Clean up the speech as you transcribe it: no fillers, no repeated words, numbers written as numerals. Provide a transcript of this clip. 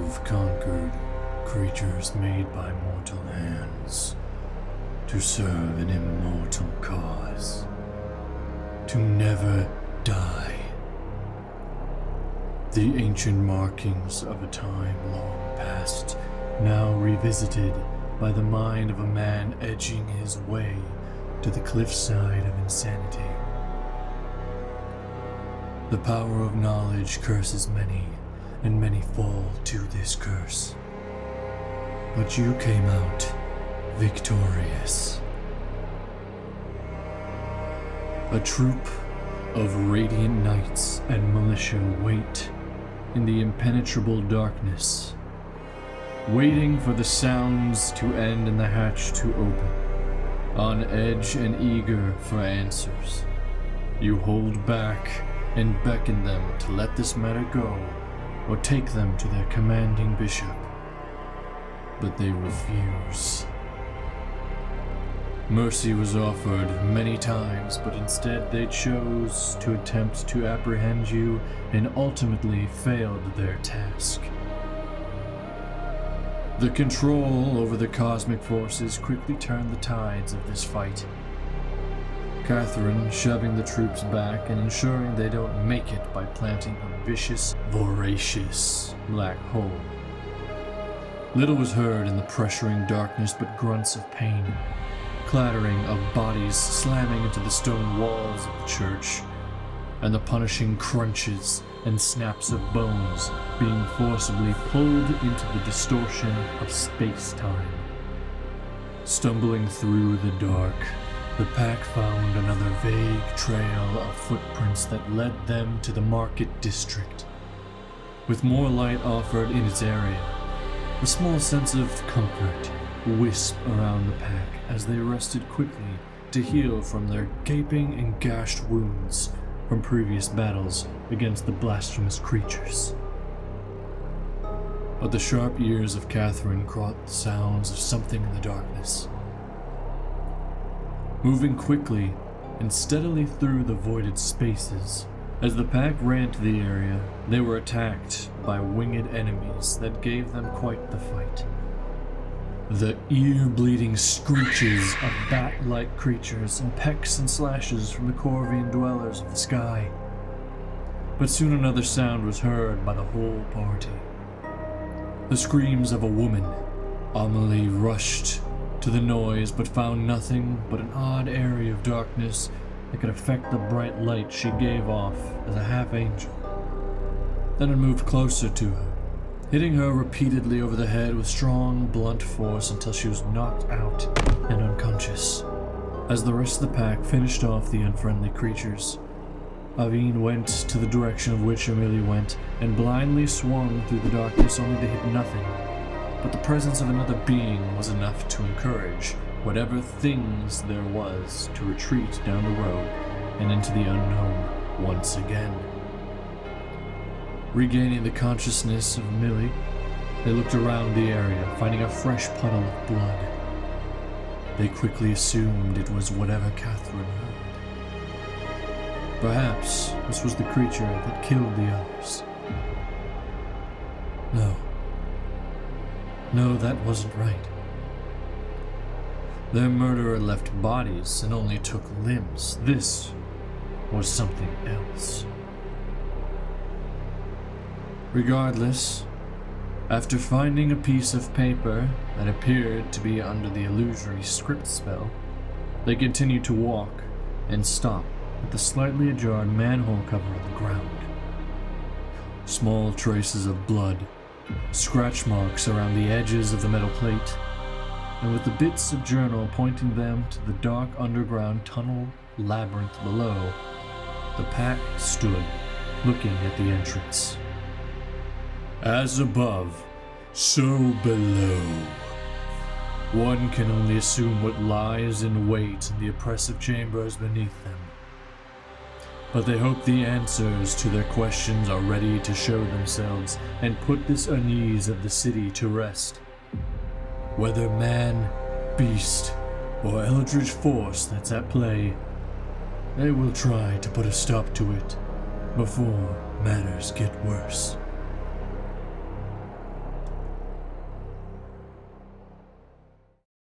You've conquered creatures made by mortal hands to serve an immortal cause, to never die. The ancient markings of a time long past, now revisited by the mind of a man edging his way to the cliffside of insanity. The power of knowledge curses many, and many fall to this curse. But you came out victorious. A troop of radiant knights and militia wait in the impenetrable darkness, waiting for the sounds to end and the hatch to open, on edge and eager for answers. You hold back and beckon them to let this matter go, or take them to their commanding bishop. But they refuse. Mercy was offered many times, but instead they chose to attempt to apprehend you and ultimately failed their task. The control over the cosmic forces quickly turned the tides of this fight. Catherine shoving the troops back and ensuring they don't make it by planting a vicious, voracious black hole. Little was heard in the pressuring darkness but grunts of pain, clattering of bodies slamming into the stone walls of the church, and the punishing crunches and snaps of bones being forcibly pulled into the distortion of space-time. Stumbling through the dark, the pack found another vague trail of footprints that led them to the market district. With more light offered in its area, a small sense of comfort wisped around the pack as they rested quickly to heal from their gaping and gashed wounds from previous battles against the blasphemous creatures. But the sharp ears of Catherine caught the sounds of something in the darkness. Moving quickly and steadily through the voided spaces, as the pack ran to the area, they were attacked by winged enemies that gave them quite the fight. The ear-bleeding screeches of bat-like creatures and pecks and slashes from the Corvian dwellers of the sky. But soon another sound was heard by the whole party. The screams of a woman. Amelie rushed to the noise but found nothing but an odd area of darkness that could affect the bright light she gave off as a half-angel. Then it moved closer to her, hitting her repeatedly over the head with strong, blunt force until she was knocked out and unconscious. As the rest of the pack finished off the unfriendly creatures, Avine went to the direction of which Amelie went and blindly swung through the darkness only to hit nothing. But the presence of another being was enough to encourage whatever things there was to retreat down the road and into the unknown once again. Regaining the consciousness of Millie, they looked around the area, finding a fresh puddle of blood. They quickly assumed it was whatever Catherine heard. Perhaps this was the creature that killed the others. No, that wasn't right. Their murderer left bodies and only took limbs. This was something else. Regardless, after finding a piece of paper that appeared to be under the illusory script spell, they continued to walk and stop at the slightly ajar manhole cover on the ground. Small traces of blood, scratch marks around the edges of the metal plate, and with the bits of journal pointing them to the dark underground tunnel labyrinth below, the pack stood, looking at the entrance. As above, so below. One can only assume what lies in wait in the oppressive chambers beneath them. But they hope the answers to their questions are ready to show themselves and put this unease of the city to rest. Whether man, beast, or eldritch force that's at play, they will try to put a stop to it before matters get worse.